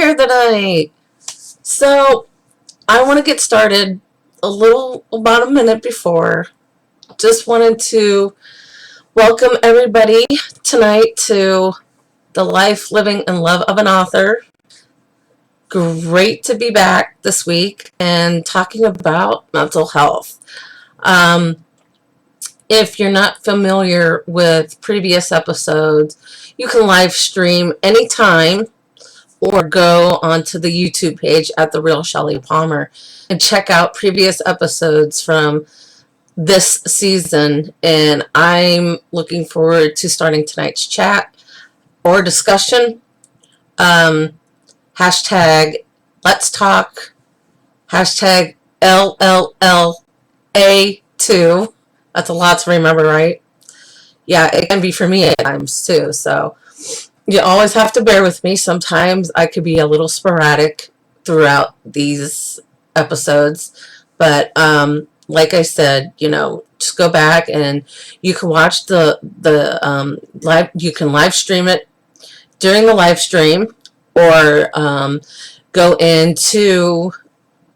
here tonight. So, I want to get started about a minute before. Just wanted to welcome everybody tonight to The Life, Living, and Love of an Author. Great to be back this week and talking about mental health. If you're not familiar with previous episodes, you can live stream anytime or go onto the YouTube page at The Real Shelley Palmer and check out previous episodes from this season. And I'm looking forward to starting tonight's chat or discussion. Hashtag Let's Talk. Hashtag LLLA2. That's a lot to remember, right? Yeah, it can be for me at times too. So you always have to bear with me. Sometimes I could be a little sporadic throughout these episodes. But like I said, just go back and you can watch the live. You can live stream it during the live stream, or go into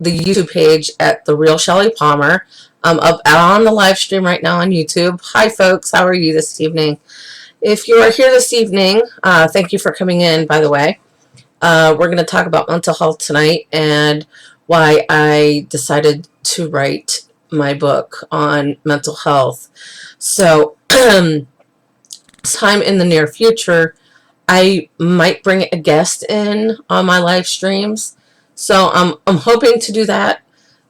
the YouTube page at The Real Shelley Palmer. I'm up on the live stream right now on YouTube. Hi, folks. How are you this evening? If you are here this evening, thank you for coming in, by the way. We're going to talk about mental health tonight and why I decided to write my book on mental health. So, sometime in the near future, I might bring a guest in on my live streams. So I'm hoping to do that.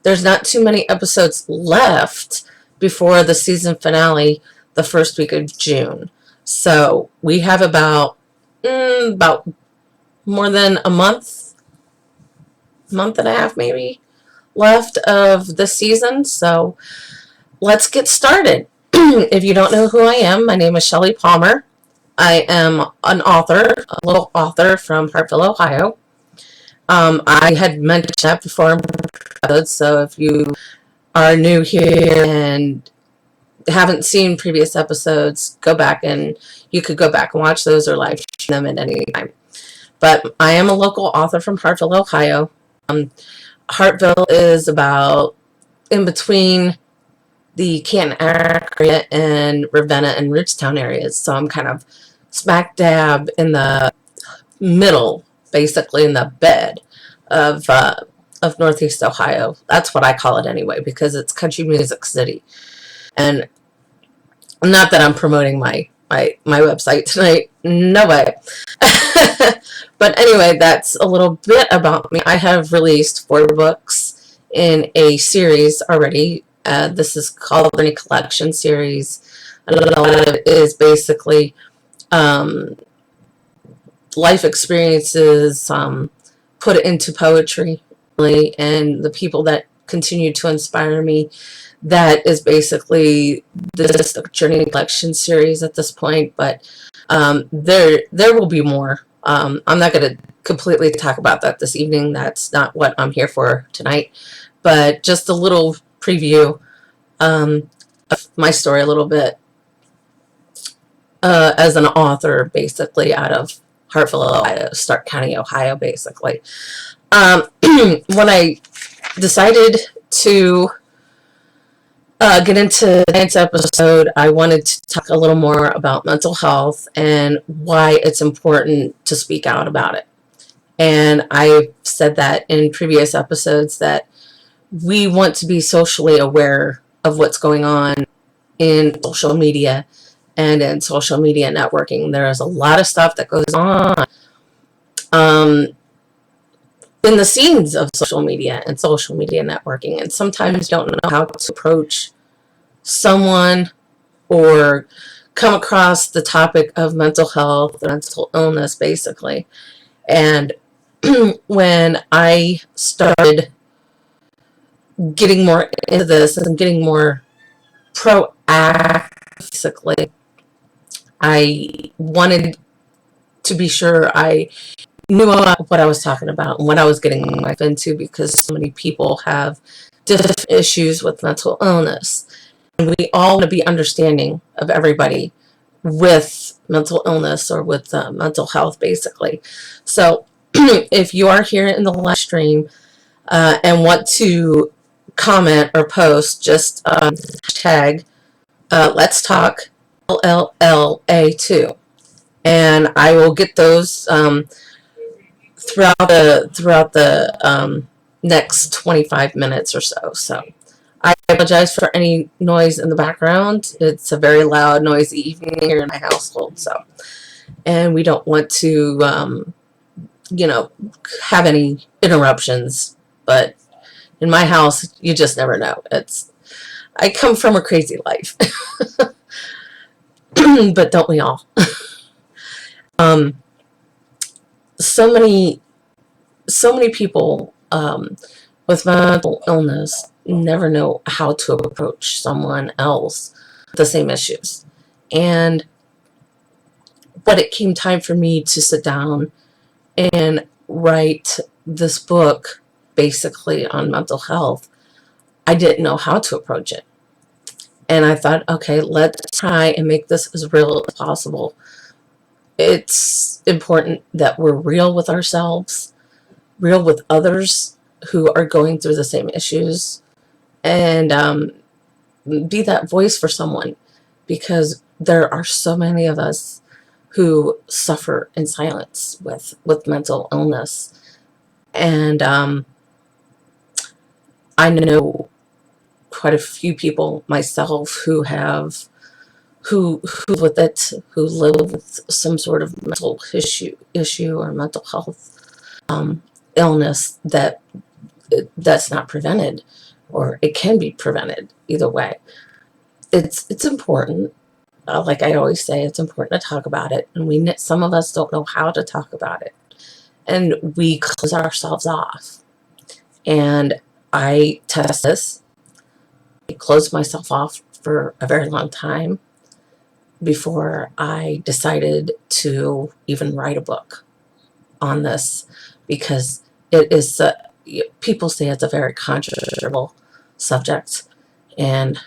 There's not too many episodes left before the season finale, the first week of June. So we have about more than a month and a half maybe, left of the season. So let's get started. If you don't know who I am, my name is Shelley Palmer. I am an author, a little author from Hartville, Ohio. I had mentioned that before, so if you are new here and haven't seen previous episodes, go back and you could go back and watch those or live stream them at any time. But I am a local author from Hartville, Ohio. Hartville is about in between the Canton area and Ravenna and Ridgetown areas. So I'm kind of smack dab in the middle, basically in the bed of Northeast Ohio. That's what I call it anyway, because it's country music city. And not that I'm promoting my website tonight. No way. But anyway, that's a little bit about me. I have released 4 books in a series already. This is called the Journey Collection series. A lot of it is basically life experiences put it into poetry, really, and the people that continue to inspire me. That is basically this Journey Collection series at this point, but there will be more. I'm not going to completely talk about that this evening. That's not what I'm here for tonight, but just a little preview of my story a little bit as an author, basically out of Hartville, Ohio, Stark County, Ohio, basically. When I decided to get into tonight's episode, I wanted to talk a little more about mental health and why it's important to speak out about it. And I've said that in previous episodes that we want to be socially aware of what's going on in social media and in social media networking. There is a lot of stuff that goes on in the scenes of social media and social media networking, and sometimes don't know how to approach someone or come across the topic of mental health or mental illness, basically. And when I started getting more into this and getting more proactive, basically, I wanted to be sure I knew what I was talking about and what I was getting myself into, because so many people have different issues with mental illness. And we all want to be understanding of everybody with mental illness or with mental health, basically. So if you are here in the live stream and want to comment or post, just hashtag let's talk LLA2, and I will get those throughout the next 25 minutes or so. So I apologize for any noise in the background. It's a very loud, noisy evening here in my household. So, and we don't want to, have any interruptions. But in my house, you just never know. I come from a crazy life, but don't we all? So many people with mental illness never know how to approach someone else with the same issues. And when it came time for me to sit down and write this book basically on mental health, I didn't know how to approach it. And I thought, okay, let's try and make this as real as possible. It's important that we're real with ourselves, real with others who are going through the same issues, and be that voice for someone, because there are so many of us who suffer in silence with mental illness. And I know quite a few people myself who with it, who live with some sort of mental issue or mental health illness that's not prevented, or it can be prevented. Either way, it's important. Like I always say, it's important to talk about it, and some of us don't know how to talk about it, and we close ourselves off. And I test this. I closed myself off for a very long time before I decided to even write a book on this, because it is people say it's a very controversial subject, and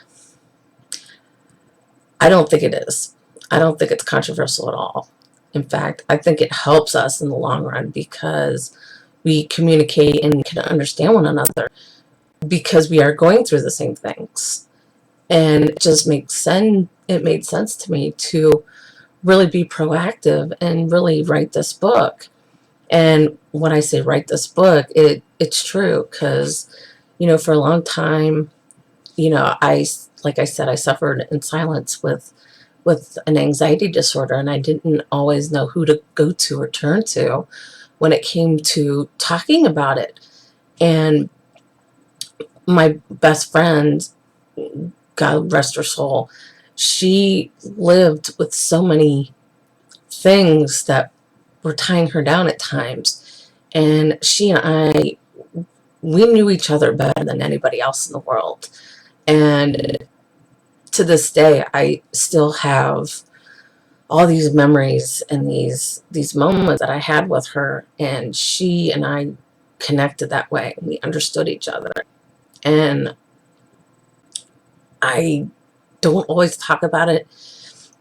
I don't think it is. I don't think it's controversial at all. In fact, I think it helps us in the long run, because we communicate and can understand one another, because we are going through the same things. And it just makes sense. It made sense to me to really be proactive and really write this book. And when I say write this book, it's true, because, for a long time, like I said, I suffered in silence with an anxiety disorder, and I didn't always know who to go to or turn to when it came to talking about it. And my best friend, God rest her soul, she lived with so many things that were tying her down at times. And she and I, we knew each other better than anybody else in the world. And to this day, I still have all these memories and these moments that I had with her. And she and I connected that way. We understood each other. And I don't always talk about it,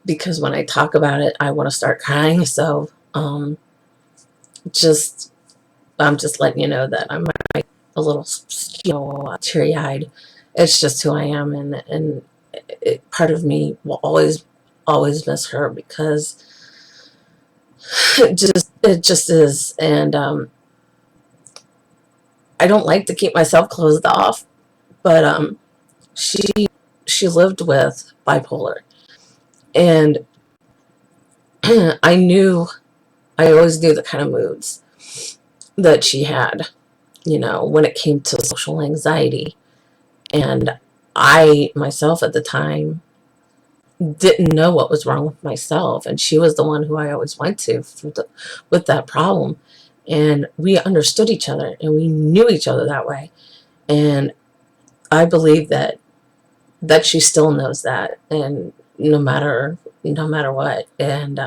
because when I talk about it, I want to start crying. So I'm just letting you know that I'm a little, teary-eyed. It's just who I am, and part of me will always miss her, because it just is. And I don't like to keep myself closed off, but she lived with bipolar, and I always knew the kind of moods that she had, when it came to social anxiety. And I myself at the time didn't know what was wrong with myself, and she was the one who I always went to with that problem. And we understood each other, and we knew each other that way. And I believe that she still knows that, and no matter what. And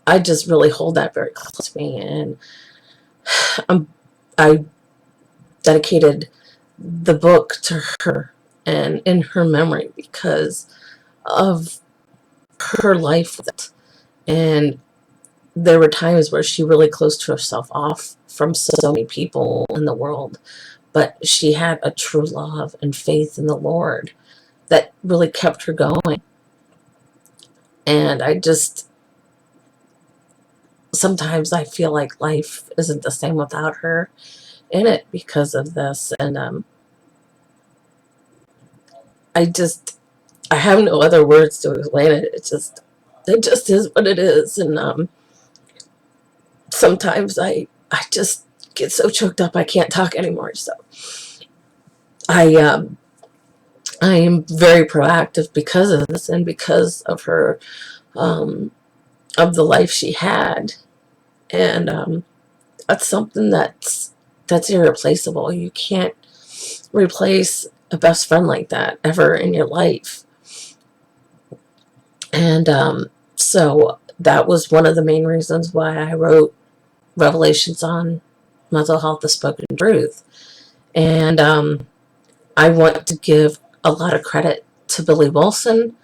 I just really hold that very close to me. And I dedicated the book to her and in her memory, because of her life with it. And there were times where she really closed herself off from so many people in the world, but she had a true love and faith in the Lord that really kept her going. And sometimes I feel like life isn't the same without her in it because of this. And I have no other words to explain it. It just is what it is. And sometimes I just get so choked up I can't talk anymore. So I am very proactive because of this and because of her, of the life she had. And that's something that's irreplaceable. You can't replace a best friend like that ever in your life. And so that was one of the main reasons why I wrote Revelations on Mental Health, the Spoken Truth. And I want to give a lot of credit to Billy Wilson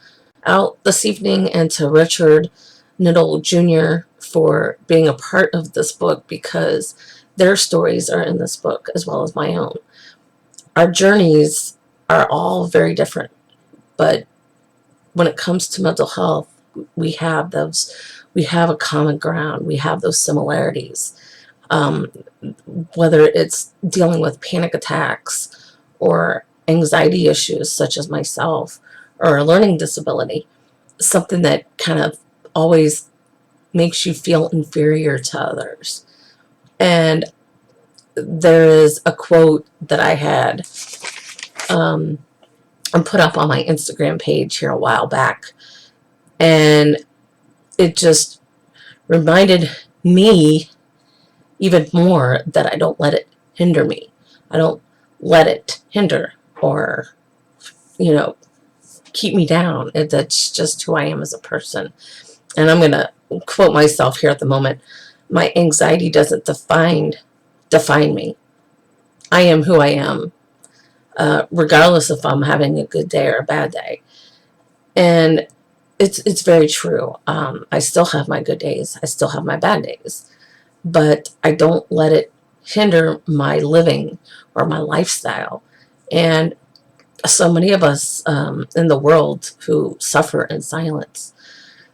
out this evening and to Richard Niddle Jr. for being a part of this book, because their stories are in this book as well as my own. Our journeys are all very different, but when it comes to mental health, we have a common ground. We have those similarities. Whether it's dealing with panic attacks or anxiety issues such as myself, or a learning disability, something that kind of always makes you feel inferior to others. And there is a quote that I had put up on my Instagram page here a while back, and it just reminded me even more that I don't let it hinder me. I don't let it hinder or, keep me down. That's just who I am as a person. And I'm going to quote myself here at the moment. My anxiety doesn't define me. I am who I am, regardless if I'm having a good day or a bad day. And it's very true. I still have my good days. I still have my bad days. But I don't let it hinder my living or my lifestyle. And so many of us in the world who suffer in silence,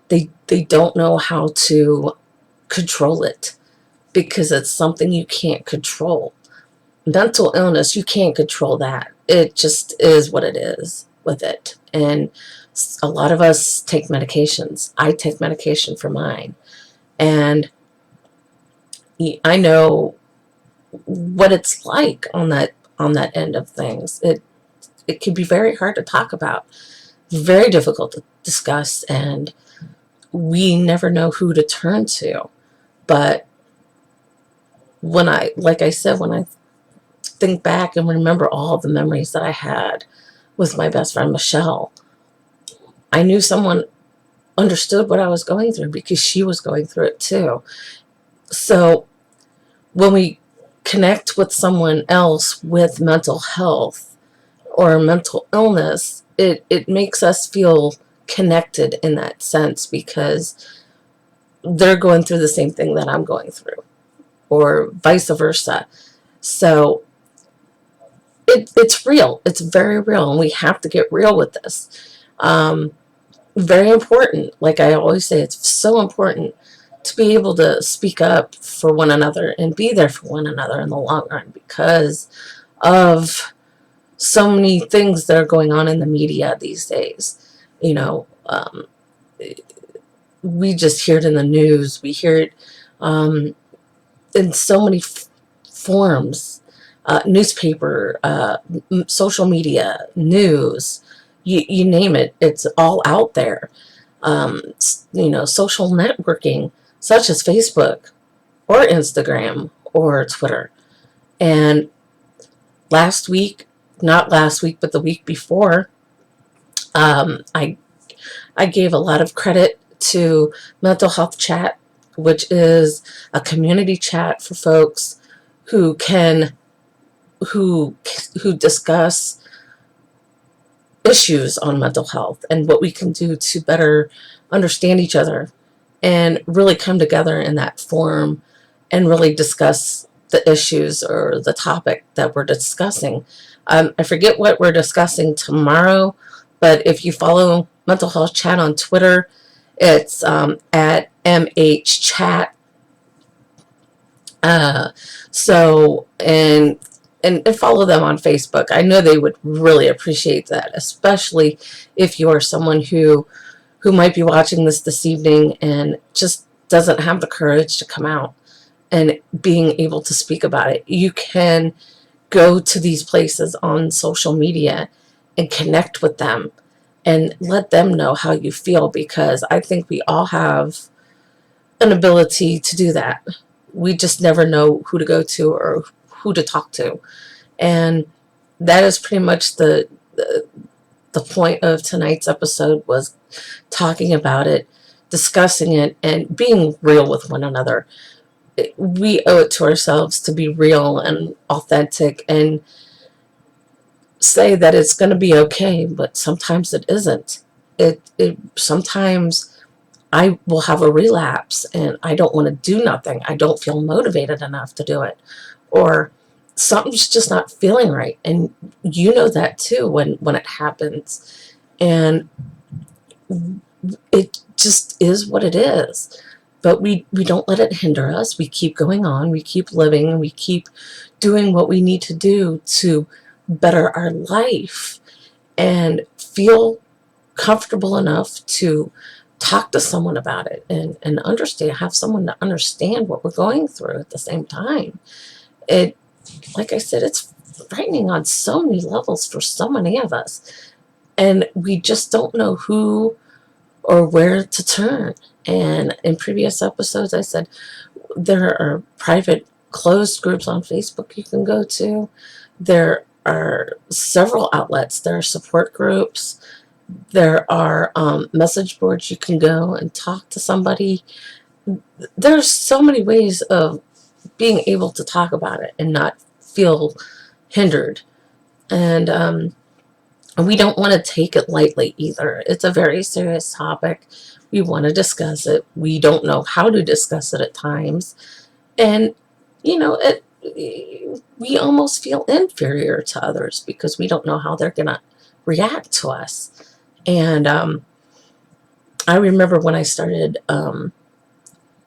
they don't know how to control it, because it's something you can't control. Mental illness, you can't control that. It just is what it is with it. And a lot of us take medications. I take medication for mine. And I know what it's like on that end of things. It can be very hard to talk about, very difficult to discuss, and we never know who to turn to. But like I said, when I think back and remember all the memories that I had with my best friend Michelle, I knew someone understood what I was going through because she was going through it too. So when we connect with someone else with mental health or mental illness, it makes us feel connected in that sense, because they're going through the same thing that I'm going through, or vice versa. So it's real. It's very real, and we have to get real with this. Very important. Like I always say, it's so important to be able to speak up for one another and be there for one another in the long run, because of so many things that are going on in the media these days. We just hear it in the news. We hear it in so many forms, newspaper, social media, news, you name it. It's all out there. Social networking such as Facebook or Instagram or Twitter. And not last week, but the week before, I gave a lot of credit to Mental Health Chat, which is a community chat for folks who discuss issues on mental health and what we can do to better understand each other and really come together in that forum and really discuss the issues or the topic that we're discussing. I forget what we're discussing tomorrow, but if you follow Mental Health Chat on Twitter, it's at MHChat. So and follow them on Facebook. I know they would really appreciate that, especially if you're someone who might be watching this evening and just doesn't have the courage to come out and being able to speak about it. You can go to these places on social media and connect with them and let them know how you feel, because I think we all have an ability to do that. We just never know who to go to or who to talk to. And that is pretty much the point of tonight's episode, was talking about it, discussing it, and being real with one another. We owe it to ourselves to be real and authentic and say that it's going to be okay, but sometimes it isn't. It sometimes I will have a relapse and I don't want to do nothing. I don't feel motivated enough to do it, or something's just not feeling right, and you know that too when it happens, and it just is what it is. But we don't let it hinder us. We keep going on. We keep living. We keep doing what we need to do to better our life and feel comfortable enough to talk to someone about it and understand, have someone to understand what we're going through at the same time. It, like I said, it's frightening on so many levels for so many of us. And we just don't know who or where to turn. And in previous episodes, I said there are private closed groups on Facebook you can go to. There are several outlets. There are support groups. There are message boards you can go and talk to somebody. There's so many ways of being able to talk about it and not feel hindered. And we don't want to take it lightly either. It's a very serious topic. We want to discuss it. We don't know how to discuss it at times. And, we almost feel inferior to others because we don't know how they're going to react to us. And I remember when I started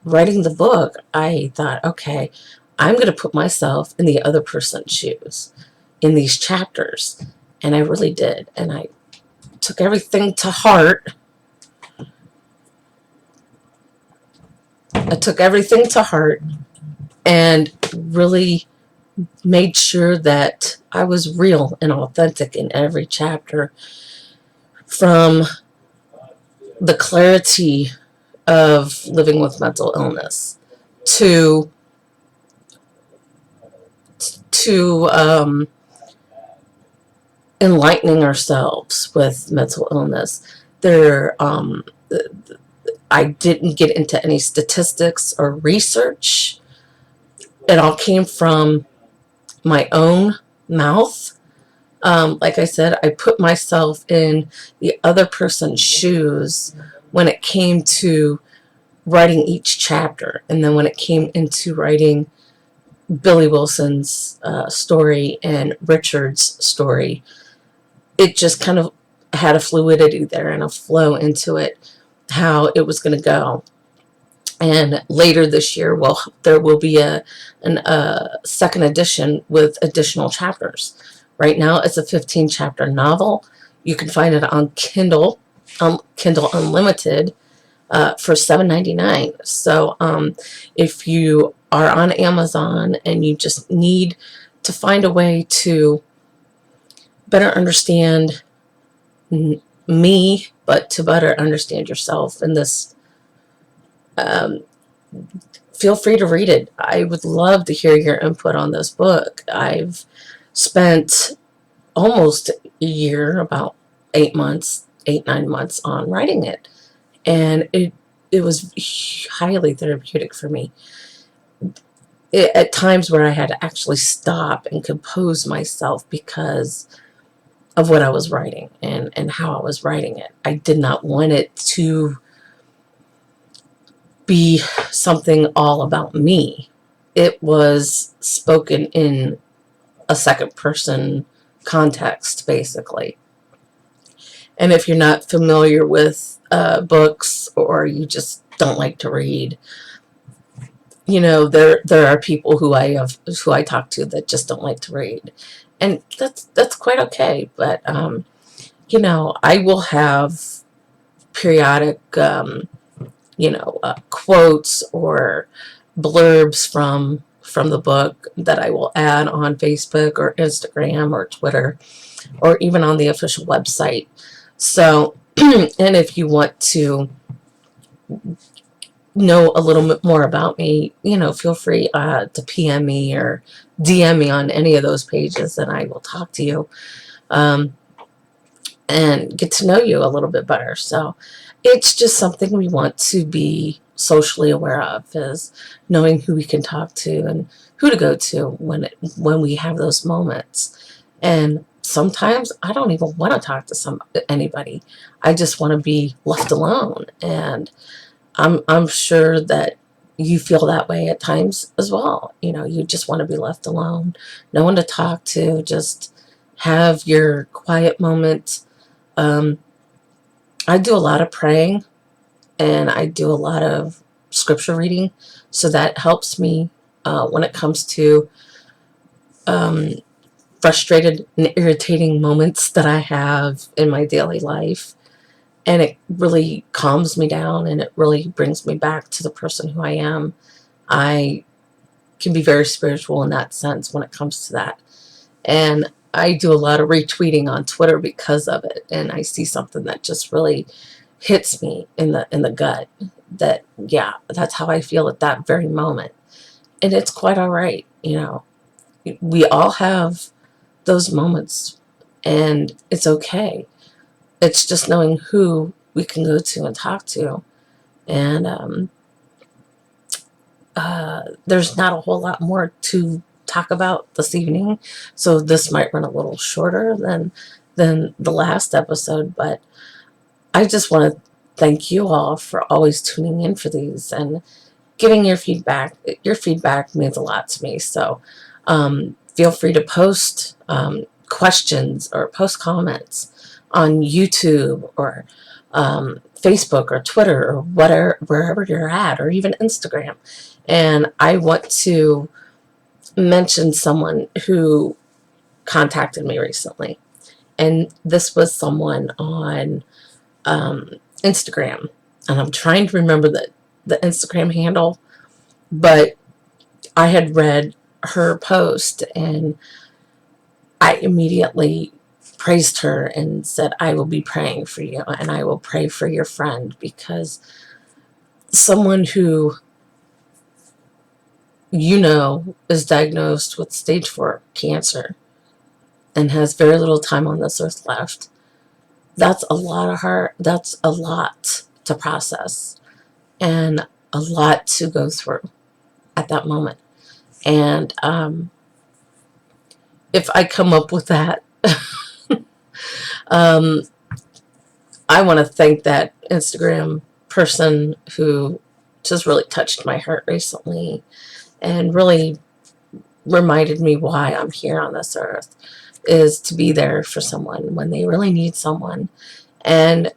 writing the book, I thought, okay, I'm going to put myself in the other person's shoes in these chapters. And I really did. And I took everything to heart. And really made sure that I was real and authentic in every chapter, from the clarity of living with mental illness to enlightening ourselves with mental illness. I didn't get into any statistics or research. It all came from my own mouth. Like I said, I put myself in the other person's shoes when it came to writing each chapter. And then when it came into writing Billy Wilson's story and Richard's story, it just kind of had a fluidity there and a flow into it, how it was going to go. And later this year, there will be a second edition with additional chapters. Right now, it's a 15-chapter novel. You can find it on Kindle Unlimited for $7.99. So if you are on Amazon and you just need to find a way to better understand me, but to better understand yourself in this, feel free to read it. I would love to hear your input on this book. I've spent almost a year, about 9 months on writing it. And it was highly therapeutic for me. At times where I had to actually stop and compose myself because of what I was writing and how I was writing it. I did not want it to be something all about me. It was spoken in a second person context, basically. And if you're not familiar with books, or you just don't like to read, there are people who I talk to that just don't like to read, and that's quite okay. But I will have periodic quotes or blurbs from the book that I will add on Facebook or Instagram or Twitter, or even on the official website. So, and if you want to know a little bit more about me, feel free to PM me or DM me on any of those pages, and I will talk to you and get to know you a little bit better. So it's just something we want to be socially aware of, is knowing who we can talk to and who to go to when we have those moments. And sometimes I don't even want to talk to anybody. I just want to be left alone. And I'm sure that you feel that way at times as well. You just want to be left alone, no one to talk to, just have your quiet moment. I do a lot of praying, and I do a lot of scripture reading, so that helps me when it comes to frustrated and irritating moments that I have in my daily life. And it really calms me down, and it really brings me back to the person who I am. I can be very spiritual in that sense when it comes to that. And I do a lot of retweeting on Twitter because of it. And I see something that just really hits me in the gut, that, yeah, that's how I feel at that very moment. And it's quite all right. We all have those moments, and it's okay. It's just knowing who we can go to and talk to. And there's not a whole lot more to talk about this evening, so this might run a little shorter than the last episode. But I just want to thank you all for always tuning in for these and giving your feedback. Your feedback means a lot to me. So feel free to post questions or post comments on YouTube or Facebook or Twitter or whatever, wherever you're at, or even Instagram. And I want to mention someone who contacted me recently. And this was someone on Instagram. And I'm trying to remember the Instagram handle, but I had read her post, and I immediately praised her and said, I will be praying for you, and I will pray for your friend, because someone who is diagnosed with stage 4 cancer and has very little time on this earth left, that's a lot of heart. That's a lot to process and a lot to go through at that moment. And if I come up with that, I want to thank that Instagram person who just really touched my heart recently and really reminded me why I'm here on this earth, is to be there for someone when they really need someone. And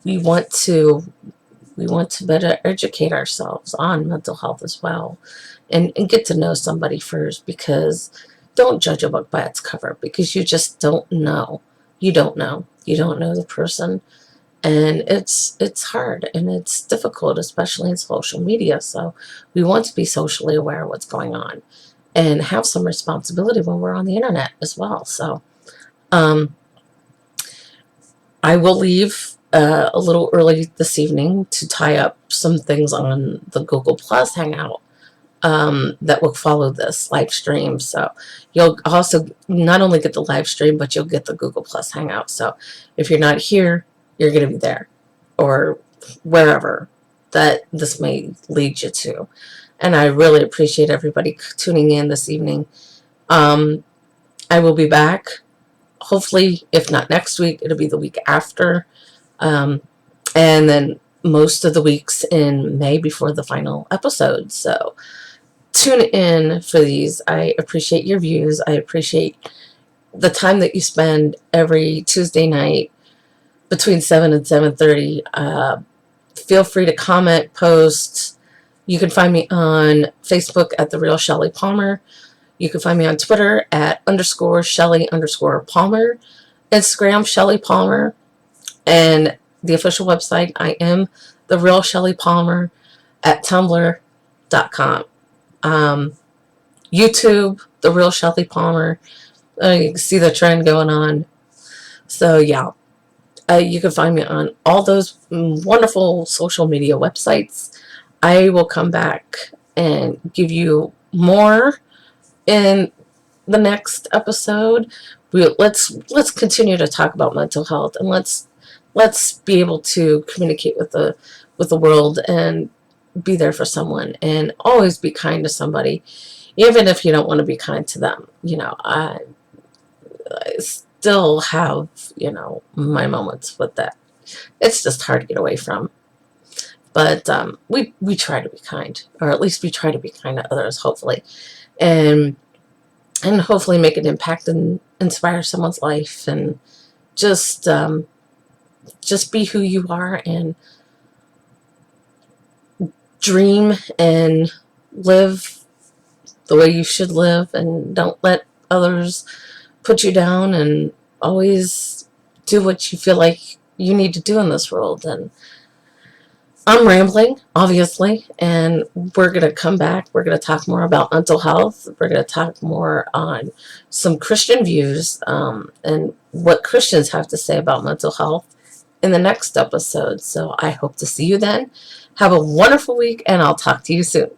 we want to better educate ourselves on mental health as well, and get to know somebody first, because don't judge a book by its cover, because you just don't know. You don't know the person, and it's hard and it's difficult, especially in social media. So we want to be socially aware of what's going on and have some responsibility when we're on the internet as well. So I will leave a little early this evening to tie up some things on the Google Plus Hangout that will follow this live stream. So you'll also not only get the live stream, but you'll get the Google Plus Hangout. So if you're not here, you're going to be there, or wherever that this may lead you to. And I really appreciate everybody tuning in this evening. I will be back, hopefully, if not next week, it'll be the week after. And then most of the weeks in May before the final episode. So tune in for these. I appreciate your views. I appreciate the time that you spend every Tuesday night between 7 and 7:30. Feel free to comment, post. You can find me on Facebook at The Real Shelly Palmer. You can find me on Twitter at _Shelly_Palmer. Instagram, Shelly Palmer. And the official website, I am The Real Shelly Palmer at tumblr.com. YouTube, The Real Shelly Palmer. You can see the trend going on. So yeah, you can find me on all those wonderful social media websites. I will come back and give you more in the next episode. Let's continue to talk about mental health, and let's be able to communicate with the world and be there for someone, and always be kind to somebody, even if you don't want to be kind to them. I still have, my moments with that. It's just hard to get away from. But we try to be kind, or at least we try to be kind to others, hopefully. And hopefully make an impact and inspire someone's life, and just be who you are, and dream and live the way you should live, and don't let others put you down, and always do what you feel like you need to do in this world. And I'm rambling, obviously, and we're going to come back. We're going to talk more about mental health. We're going to talk more on some Christian views, and what Christians have to say about mental health in the next episode. So I hope to see you then. Have a wonderful week, and I'll talk to you soon.